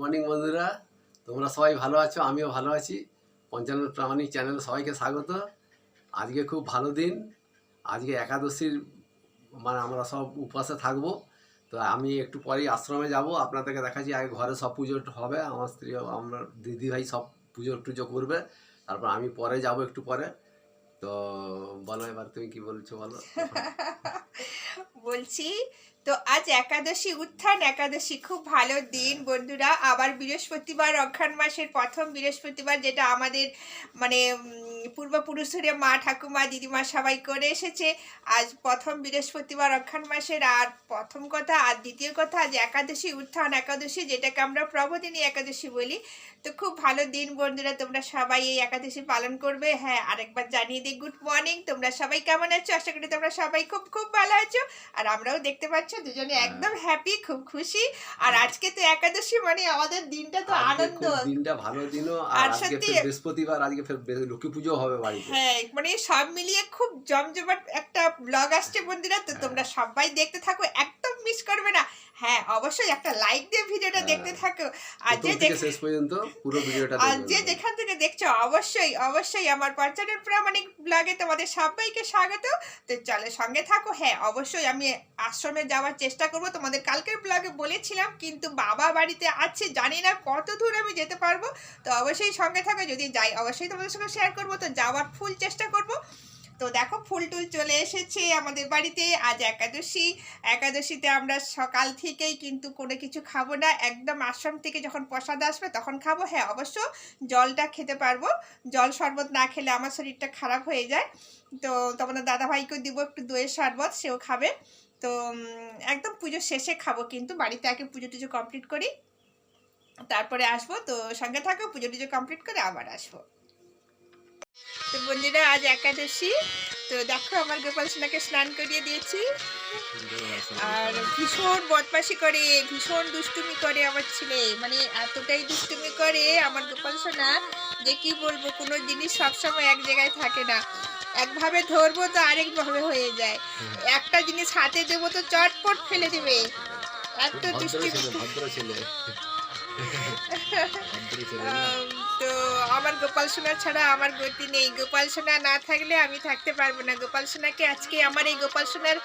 Morning বন্ধুরা, তোমরা সবাই ভালো আছো, আমিও ভালো আছি। পঞ্চানন প্রামাণিক চ্যানেল সবাইকে স্বাগত। আজকে খুব ভালো দিন, আজকে একাদশীর মানে আমরা সব উপবাসে থাকবো। তো আমি একটু পরেই আশ্রমে যাব, আপনাদেরকে দেখাচ্ছি। আগে ঘরে সব পুজো হবে, আমার স্ত্রী আমরা দিদি ভাই সব পুজো টুজো করবে, তারপর আমি পরে যাব একটু পরে। তো বলো, এবার তুমি কি বলছো বলো। বলছি তো আজ একাদশী, উত্থান একাদশী, খুব ভালো দিন বন্ধুরা। আবার বৃহস্পতিবার, অঘ্রাণ মাসের প্রথম বৃহস্পতিবার, যেটা আমাদের মানে পূর্বপুরুষরা মা ঠাকুমা দিদিমা সবাই করে এসেছে। আজ প্রথম বৃহস্পতিবার অঘ্রাণ মাসের। আর প্রথম কথা, আর দ্বিতীয় কথা, আজ একাদশী, উত্থান একাদশী, যেটাকে আমরা প্রবোধিনী একাদশী বলি। তো খুব ভালো দিন বন্ধুরা, তোমরা সবাই এই একাদশী পালন করবে। হ্যাঁ, আরেকবার জানিয়ে দিই গুড মর্নিং। তোমরা সবাই কেমন আছো? আশা করি তোমরা সবাই খুব খুব ভালো আছো। আর আমরাও দেখতে পাচ্ছ দুজনে একদম হ্যাপি, খুব খুশি। আর আজকে তো একাদশী, মানে আমাদের দিনটা তো আনন্দ, দিনটা ভালো দিনও। আর আজকে ফের বৃহস্পতিবার, আজকে ফের লক্ষ্মী পুজো হবে বাড়িতে। হ্যাঁ, মানে সব মিলিয়ে খুব জমজমাট একটা ব্লগ আসছে বন্ধুরা। তো তোমরা সবাই দেখতে থাকো, একদম মিস করবে না। হ্যাঁ, অবশ্যই একটা লাইক দিয়ে ভিডিওটা দেখতে থাকো। আর যে শেষ পর্যন্ত পুরো ভিডিওটা আর যে যেখান থেকে দেখছো, অবশ্যই অবশ্যই আমার পঞ্চানন প্রামাণিক ব্লগে তোমাদের সবাইকে স্বাগত। তো চলো সঙ্গে থাকো। হ্যাঁ, অবশ্যই আমি আশ্রমে যাওয়ার চেষ্টা করব, তোমাদের কালকের ব্লগে বলেছিলাম, কিন্তু বাবা বাড়িতে আছে, জানি না কত দূর আমি যেতে পারবো। তো অবশ্যই সঙ্গে থাকো, যদি যাই অবশ্যই তোমাদের সঙ্গে শেয়ার করবো। তো যাওয়ার ফুল চেষ্টা করব। তো দেখো, ফুল টুল চলে এসেছে আমাদের বাড়িতে। আজ একাদশী, একাদশীতে আমরা সকাল থেকেই কিন্তু কোনো কিছু খাবো না, একদম আশ্রম থেকে যখন প্রসাদ আসবে তখন খাবো। হ্যাঁ, অবশ্য জলটা খেতে পারবো, জল শরবত না খেলে আমার শরীরটা খারাপ হয়ে যায়। তো তোমাদের দাদাভাইকেও দিব একটু দইয়ের শরবত, সেও খাবে। তো একদম পুজো শেষে খাবো, কিন্তু বাড়িতে আগে পুজো টুজো কমপ্লিট করি, তারপরে আসবো। তো সঙ্গে থাকো, পুজো টুজো কমপ্লিট করে আবার আসবো। তো বন্ধুরা, আজ একাদশী। তো দেখো, আমার গোপাল সোনাকে স্নান করিয়ে দিয়েছি। আর ভীষণ বদমাশি করে, ভীষণ দুষ্টুমি করে আমার ছেলে, মানে এতটাই দুষ্টুমি করে আমার গোপাল সোনা যে কি বলবো। কোনো জিনিস সবসময় এক জায়গায় থাকে না, একভাবে ধরবো তো আরেকভাবে হয়ে যায়। একটা জিনিস হাতে দেবো তো চটপট ফেলে দেবে, এত দুষ্টুমি। তো আমার গোপাল সোনা ছাড়া আমার গতি নেই, গোপাল সোনা না থাকলে আমি থাকতে পারবো না। গোপাল সোনাকে আজকে আমার এই গোপাল সোনার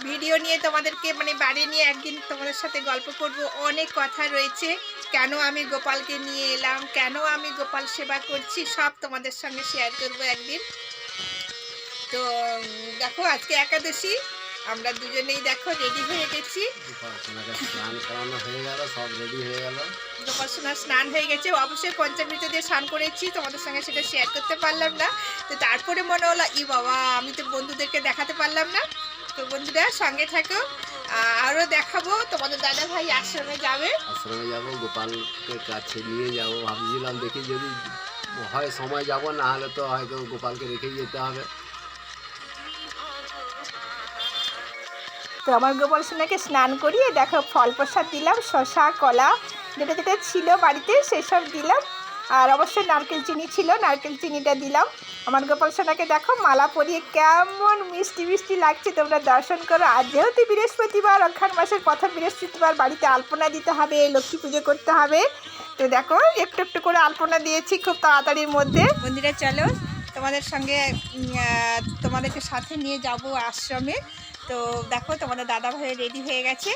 ভিডিও নিয়ে তোমাদেরকে মানে বাড়ি নিয়ে একদিন তোমাদের সাথে গল্প করব। অনেক কথা রয়েছে, কেন আমি গোপালকে নিয়ে এলাম, কেন আমি গোপাল সেবা করছি, সব তোমাদের সঙ্গে শেয়ার করব একদিন। তো দেখো, আজকে একাদশী, আমরা দুজনেই দেখো রেডি হয়ে গেছি। গোপাল সোনার স্নান হয়ে গেছে, অবশ্যই পঞ্চামৃত দিয়ে স্নান করেছি, তোমাদের সঙ্গে সেটা শেয়ার করতে পারলাম না। তো তারপরে মনে হলো, ই বাবা, আমি তো বন্ধুদেরকে দেখাতে পারলাম না। তো বন্ধুরা সঙ্গে থাকো, আরও দেখাবো। তোমাদের দাদা ভাই আশ্রমে যাবে, আশ্রমে যাবো, গোপালকে কাছে নিয়ে যাবো ভাবছিলাম। দেখি যদি হয় সময় যাব, না হলে তো হয়তো গোপালকে রেখেই যেতে হবে। তো আমার গোপাল সোনাকে স্নান করিয়ে দেখো ফল প্রসাদ দিলাম, শশা কলা যেটা যেটা ছিল বাড়িতে সেসব দিলাম। আর অবশ্যই নারকেল চিনি ছিল, নারকেল চিনিটা দিলাম। আমার গোপাল সোনাকে দেখো মালা পরিয়ে কেমন মিষ্টি মিষ্টি লাগছে, তোমরা দর্শন করো। আর যেহেতু বৃহস্পতিবার, অঘ্রাণ মাসের প্রথম বৃহস্পতিবার, বাড়িতে আলপনা দিতে হবে, লক্ষ্মী পুজো করতে হবে। তো দেখো একটু একটু করে আলপনা দিয়েছি খুব তাড়াতাড়ির মধ্যে। বন্ধুরা চলো, তোমাদের সঙ্গে তোমাদেরকে সাথে নিয়ে যাব আশ্রমে। তো দেখো, তোমাদের দাদা ভাই রেডি হয়ে গেছে।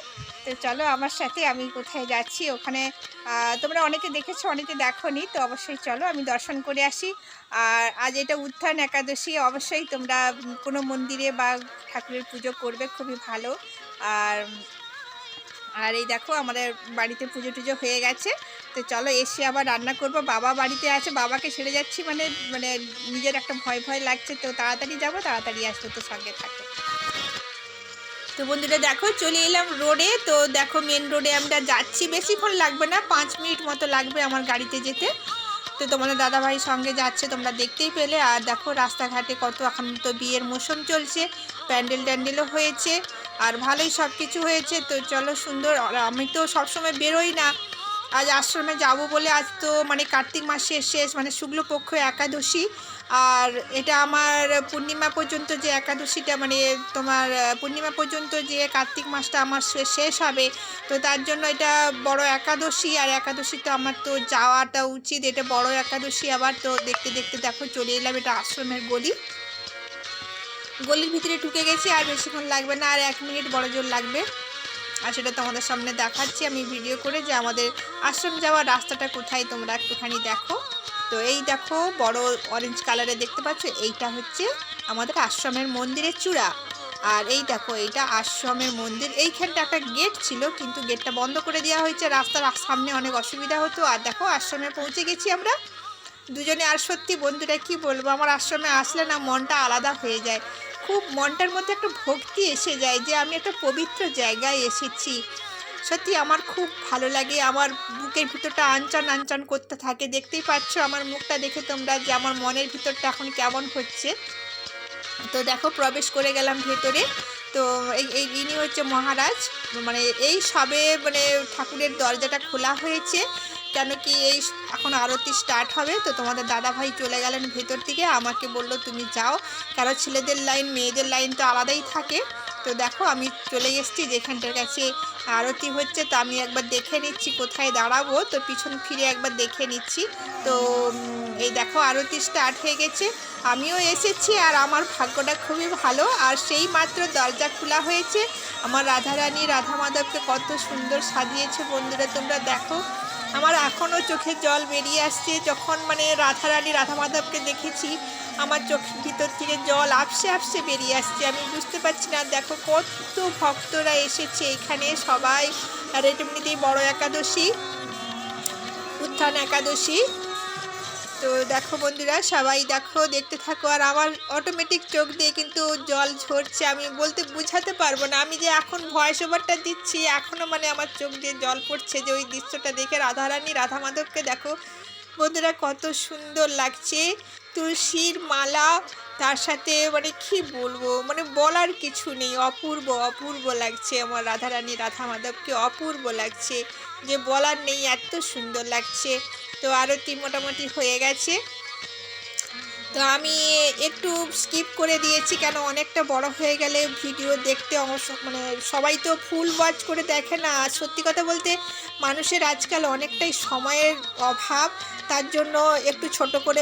তো চলো আমার সাথে, আমি কোথায় যাচ্ছি ওখানে তোমরা অনেকে দেখেছো, অনেকে দেখোনি। তো অবশ্যই চলো, আমি দর্শন করে আসি। আর আজ এটা উত্থান একাদশী, অবশ্যই তোমরা কোনো মন্দিরে বা ঠাকুরের পুজো করবে, খুবই ভালো। আর আর এই দেখো, আমাদের বাড়িতে পুজো টুজো হয়ে গেছে। তো চলো এসে আবার রান্না করব। বাবা বাড়িতে আছে, বাবাকে ছেড়ে যাচ্ছি, মানে মানে নিজের একটা ভয় ভয় লাগছে। তো তাড়াতাড়ি যাবো, তাড়াতাড়ি আসবো, তো সঙ্গে থাকো। তো বন্ধুরা দেখো, চলে এলাম রোডে। তো দেখো, মেন রোডে আমরা যাচ্ছি, বেশিক্ষণ লাগবে না, 5 মিনিট মতো লাগবে আমার গাড়িতে যেতে। তো তোমাদের দাদাভাই সঙ্গে যাচ্ছে, তোমরা দেখতেই পেলে। আর দেখো রাস্তাঘাটে কত, এখন তো বিয়ের মৌসুম চলছে, প্যান্ডেল ট্যান্ডেলও হয়েছে, আর ভালোই সব কিছু হয়েছে। তো চলো সুন্দর। আর আমি তো সবসময় বেরোই না, আজ আশ্রমে যাব বলে। আজ তো মানে কার্তিক মাসের শেষ, মানে শুক্লপক্ষ একাদশী। আর এটা আমার পূর্ণিমা পর্যন্ত যে একাদশীটা, মানে তোমার পূর্ণিমা পর্যন্ত যে কার্তিক মাসটা আমার শেষ হবে, তো তার জন্য এটা বড় একাদশী। আর একাদশীতে আমার তো যাওয়াটা উচিত, এটা বড় একাদশী আবার। তো দেখতে দেখতে দেখো চলে এলাম, এটা আশ্রমের গলির ভিতরে ঢুকে গেছি। আর বেশিক্ষণ লাগবে না, আর 1 মিনিট বড় জোর লাগবে। আর সেটা তোমাদের সামনে দেখাচ্ছি আমি ভিডিও করে, যে আমাদের আশ্রম যাওয়ার রাস্তাটা কোথায় তোমরা একটুখানি দেখো। তো এই দেখো বড় অরেঞ্জ কালারে দেখতে পাচ্ছ, এইটা হচ্ছে আমাদের আশ্রমের মন্দিরের চূড়া। আর এই দেখো এইটা আশ্রমের মন্দির। এইখানটা একটা গেট ছিল, কিন্তু গেটটা বন্ধ করে দেওয়া হয়েছে, রাস্তার সামনে অনেক অসুবিধা হতো। আর দেখো আশ্রমে পৌঁছে গেছি আমরা দুজনে। আর সত্যি বন্ধুরা কি বলবো, আমার আশ্রমে আসলে না মনটা আলাদা হয়ে যায়, খুব মনটার মধ্যে একটা ভক্তি এসে যায় যে আমি একটা পবিত্র জায়গায় এসেছি। সত্যি আমার খুব ভালো লাগে, আমার বুকের ভিতরটা আনচান আনচান করতে থাকে। দেখতেই পাচ্ছ আমার মুখটা দেখে তোমরা যে আমার মনের ভিতরটা এখন কেমন হচ্ছে। তো দেখো প্রবেশ করে গেলাম ভেতরে। তো ইনি হচ্ছে মহারাজ, মানে এই সবে মানে ঠাকুরের দরজাটা খোলা হয়েছে, কেন কি এই এখন আরতি স্টার্ট হবে। তো তোমাদের দাদা ভাই চলে গেলেন ভেতর থেকে, আমাকে বলল তুমি যাও, কারণ ছেলেদের লাইন মেয়েদের লাইন তো আলাদাই থাকে। তো দেখো আমি চলে এসেছি যেখানটার কাছে আরতি হচ্ছে। তো আমি একবার দেখে নিচ্ছি কোথায় দাঁড়াবো, তো পিছন ফিরে একবার দেখে নিচ্ছি। তো এই দেখো আরতি স্টার্ট হয়ে গেছে, আমিও এসেছি। আর আমার ভাগ্যটা খুবই ভালো, আর সেই মাত্র দরজা খোলা হয়েছে। আমার রাধারানী রাধা মাধবকে কত সুন্দর সাজিয়েছে বন্ধুরা, তোমরা দেখো। আমার এখনও চোখে জল বেরিয়ে আসছে, যখন মানে রাধারানী রাধা মাধবকে দেখেছি আমার চোখের ভিতর থেকে জল আপসে আপসে বেরিয়ে আসছে। আমি বুঝতে পারছি না, দেখো কত ভক্তরা এসেছে এখানে সবাই। আর এটা এমনিতেই বড় একাদশী, উত্থান একাদশী। তো দেখো বন্ধুরা সবাই দেখো, দেখতে থাকো। আর আমার অটোমেটিক চোখ দিয়ে কিন্তু জল ঝরছে, আমি বলতে বোঝাতে পারবো না। আমি যে এখন ভয়েস ওভারটা দিচ্ছি, এখনও মানে আমার চোখ দিয়ে জল পড়ছে, যে ওই দৃশ্যটা দেখে রাধারানী রাধা মাধবকে দেখো বন্ধুরা কত সুন্দর লাগছে। তুলসীর মালা, তার সাথে মানে কি বলবো, মানে বলার কিছু নেই, অপূর্ব অপূর্ব লাগছে আমার রাধারানী রাধা মাধবকে, অপূর্ব লাগছে, যে বলার নেই, এত সুন্দর লাগছে। তো আরতি মোটামুটি হয়ে গেছে। তো আমি একটু স্কিপ করে দিয়েছি, কেন অনেকটা বড় হয়ে গেলে ভিডিও দেখতে মানে সবাই তো ফুল ওয়াচ করে দেখে না। আর সত্যি কথা বলতে মানুষের আজকাল অনেকটাই সময়ের অভাব, তার জন্য একটু ছোট করে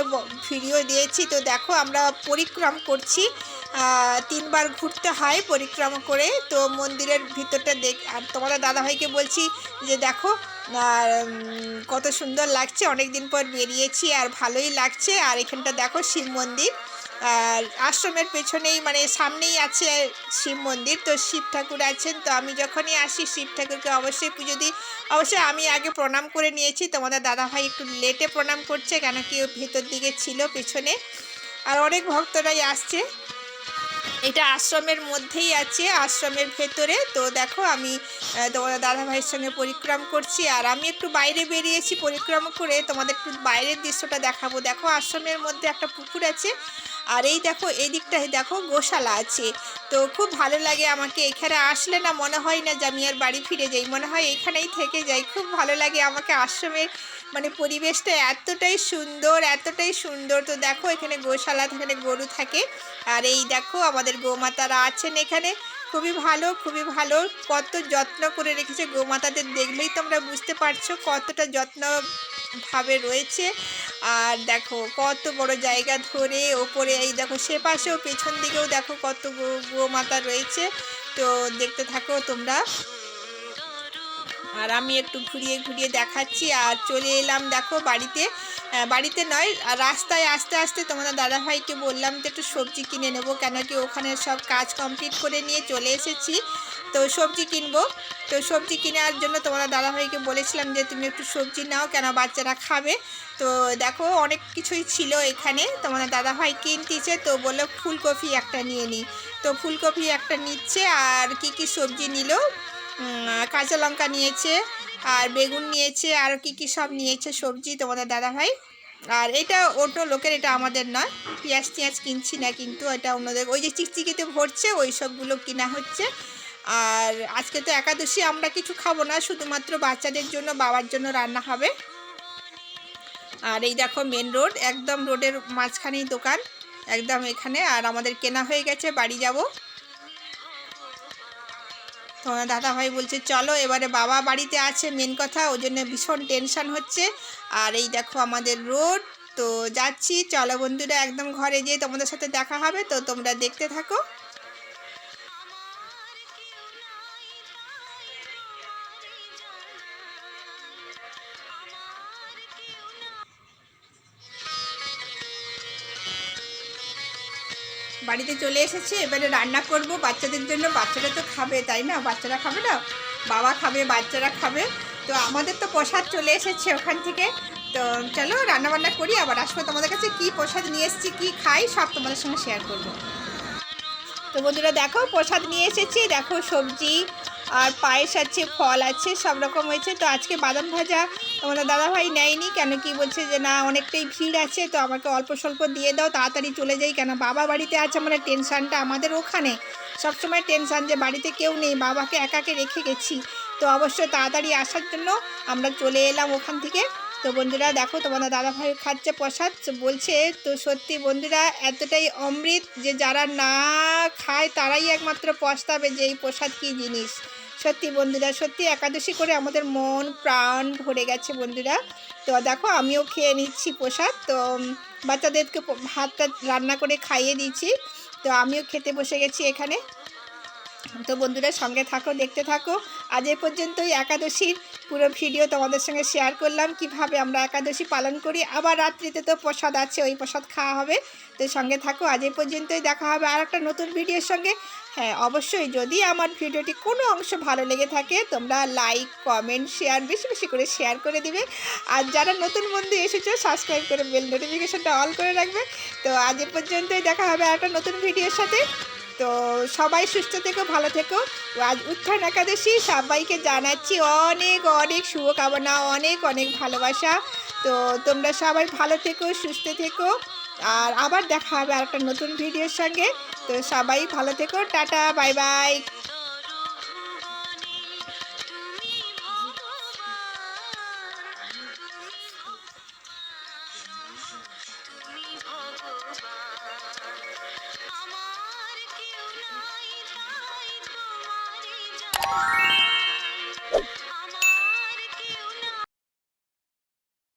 ভিডিও দিয়েছি। তো দেখো আমরা পরিক্রম করছি, 3 বার ঘুরতে হয় পরিক্রমা করে। তো মন্দিরের ভিতরটা আর তোমাদের দাদাভাইকে বলছি যে দেখো আর কত সুন্দর লাগছে, অনেক দিন পর বেরিয়েছি আর ভালোই লাগছে। আর এখানটা দেখো শিব মন্দির, আর আশ্রমের পেছনেই মানে সামনেই আছে শিব মন্দির। তো শিব ঠাকুর আছেন, তো আমি যখনই আসি শিব ঠাকুরকে অবশ্যই পুজো দিই। অবশ্যই আমি আগে প্রণাম করে নিয়েছি, তোমাদের দাদাভাই একটু লেটে প্রণাম করছে, কেন কি ভেতর দিকে ছিল পেছনে। আর অনেক ভক্তরাই আসছে, এটা আশ্রমের মধ্যেই আছে, আশ্রমের ভেতরে। তো দেখো আমি তোমাদের দাদাভাইয়ের সঙ্গে পরিক্রম করছি, আর আমি একটু বাইরে বেরিয়েছি পরিক্রমা করে, তোমাদের একটু বাইরের দৃশ্যটা দেখাবো। দেখো আশ্রমের মধ্যে একটা পুকুর আছে, আর এই দেখো এই দিকটায় দেখো গোশালা আছে। তো খুব ভালো লাগে আমাকে, এখানে আসলে না মনে হয় না যে আমি আর বাড়ি ফিরে যাই, মনে হয় এখানেই থেকে যাই। খুব ভালো লাগে আমাকে আশ্রমের মানে পরিবেশটা এতটাই সুন্দর, এতটাই সুন্দর। তো দেখো এখানে গোশালা, এখানে গরু থাকে। আর এই দেখো আমাদের গোমাতারা আছেন এখানে, খুবই ভালো খুবই ভালো, কত যত্ন করে রেখেছে গোমাতাদের, দেখলেই তোমরা বুঝতে পারছো কতটা যত্নভাবে রয়েছে। আর দেখো কত বড় জায়গা ধরে ওপরে, এই দেখো সে পাশেও পেছন দিকেও দেখো কত গোমাতা রয়েছে। তো দেখতে থাকো তোমরা, আর আমি একটু ঘুরিয়ে ঘুরিয়ে দেখাচ্ছি। আর চলে এলাম দেখো বাড়িতে, বাড়িতে নয় রাস্তায় আস্তে আস্তে তোমাদের দাদাভাইকে বললাম যে একটু সবজি কিনে নেবো, কেন কি ওখানে সব কাজ কমপ্লিট করে নিয়ে চলে এসেছি। তো সবজি কিনবো, তো সবজি কেনার জন্য তোমাদের দাদাভাইকে বলেছিলাম যে তুমি একটু সবজি নাও, কেন বাচ্চারা খাবে। তো দেখো অনেক কিছুই ছিল এখানে, তোমাদের দাদাভাই কিনতেছে, তো বললো ফুলকপি একটা নিয়ে নিই। তো ফুলকপি একটা নিচ্ছে, আর কি কি সবজি নিল, কাঁচা লঙ্কা নিয়েছে, আর বেগুন নিয়েছে, আর কি কি সব নিয়েছে সবজি তোমাদের দাদাভাই। আর এটা অন্য লোকের, এটা আমাদের নয়, পেঁয়াজ টিয়াজ কিনছি না, কিন্তু এটা অন্যদের, ওই যে চিকচিকিতে ভরছে ওই সবগুলো কিনা হচ্ছে। আর আজকে তো একাদশী, আমরা কিছু খাবো না, শুধুমাত্র বাচ্চাদের জন্য, বাবার জন্য রান্না হবে। আর এই দেখো মেন রোড, একদম রোডের মাঝখানেই দোকান, একদম এখানে। আর আমাদের কেনা হয়ে গেছে, বাড়ি যাব। তোমার দাদাভাই বলছে চলো, এবারে বাবা বাড়িতে আছে মেন কথা, ওই জন্য ভীষণ টেনশান হচ্ছে। আর এই দেখো আমাদের রোড, তো যাচ্ছি। চলো বন্ধুরা, একদম ঘরে যেয়ে তোমাদের সাথে দেখা হবে, তো তোমরা দেখতে থাকো। বাড়িতে চলে এসেছি, এবারে রান্না করব বাচ্চাদের জন্য। বাচ্চারা তো খাবে, তাই না? বাচ্চারা খাবে না, বাবা খাবে, বাচ্চারা খাবে। তো আমাদের তো প্রসাদ চলে এসেছে ওখান থেকে। তো চলো রান্নাবান্না করি, আবার আসবো তোমাদের কাছে। কি প্রসাদ নিয়ে এসেছি, কী খাই, সব তোমাদের সঙ্গে শেয়ার করব। তো বন্ধুরা দেখো, প্রসাদ নিয়ে এসেছি। দেখো সবজি আর পায়েস আছে, ফল আছে, সব রকম হয়েছে। তো আজকে বাদাম ভাজা তোমাদের দাদাভাই নেয়নি, কেন কি বলছে যে না অনেকটাই ভিড় আছে, তো আমাকে অল্প স্বল্প দিয়ে দাও, তাড়াতাড়ি চলে যাই। কেন বাবা বাড়িতে আছে, মানে টেনশানটা আমাদের ওখানে সবসময় টেনশান যে বাড়িতে কেউ নেই, বাবাকে একাকে রেখে গেছি। তো অবশ্যই তাড়াতাড়ি আসার জন্য আমরা চলে এলাম ওখান থেকে। তো বন্ধুরা দেখো, তোমাদের দাদাভাই খাচ্ছে প্রসাদ, বলছে তো সত্যি বন্ধুরা এতটাই অমৃত যে যারা না খায় তারাই একমাত্র পস্তাবে যে এই প্রসাদ কী জিনিস। সত্যি বন্ধুরা, সত্যি একাদশী করে আমাদের মন প্রাণ ভরে গেছে বন্ধুরা। তো দেখো আমিও খেয়ে নিচ্ছি প্রসাদ। তো বাচ্চাদেরকে ভাতটা রান্না করে খাইয়ে দিচ্ছি, তো আমিও খেতে বসে গেছি এখানে। তো বন্ধুরা সঙ্গে থাকো, দেখতে থাকো। আজ এ পর্যন্তই একাদশীর পুরো ভিডিও তোমাদের সঙ্গে শেয়ার করলাম, কিভাবে আমরা একাদশী পালন করি। আবার রাত্রিতে তো প্রসাদ আছে, ওই প্রসাদ খাওয়া হবে। তো সঙ্গে থাকো, আজ এ পর্যন্তই, দেখা হবে আর একটা নতুন ভিডিওর সঙ্গে। হ্যাঁ অবশ্যই, যদি আমার ভিডিওটি কোনো অংশ ভালো লেগে থাকে, তোমরা লাইক, কমেন্ট, শেয়ার বেশি বেশি করে শেয়ার করে দিবে। আর যারা নতুন বন্ধু এসেছো, সাবস্ক্রাইব করে বেল নোটিফিকেশনটা অল করে রাখবে। তো আজ এ পর্যন্তই, দেখা হবে আর একটা নতুন ভিডিওর সাথে। তো সবাই সুস্থ থেকো, ভালো থেকো। আজ উত্থান একাদশী, সবাইকে জানাচ্ছি অনেক অনেক শুভকামনা, অনেক অনেক ভালোবাসা। তো তোমরা সবাই ভালো থেকো, সুস্থ থেকো। আর আবার দেখা হবে আর একটা নতুন ভিডিওর সঙ্গে। তো সবাই ভালো থেকো, টাটা, বাই বাই। আমার কেউ নাই, তাই তোমারই জন্য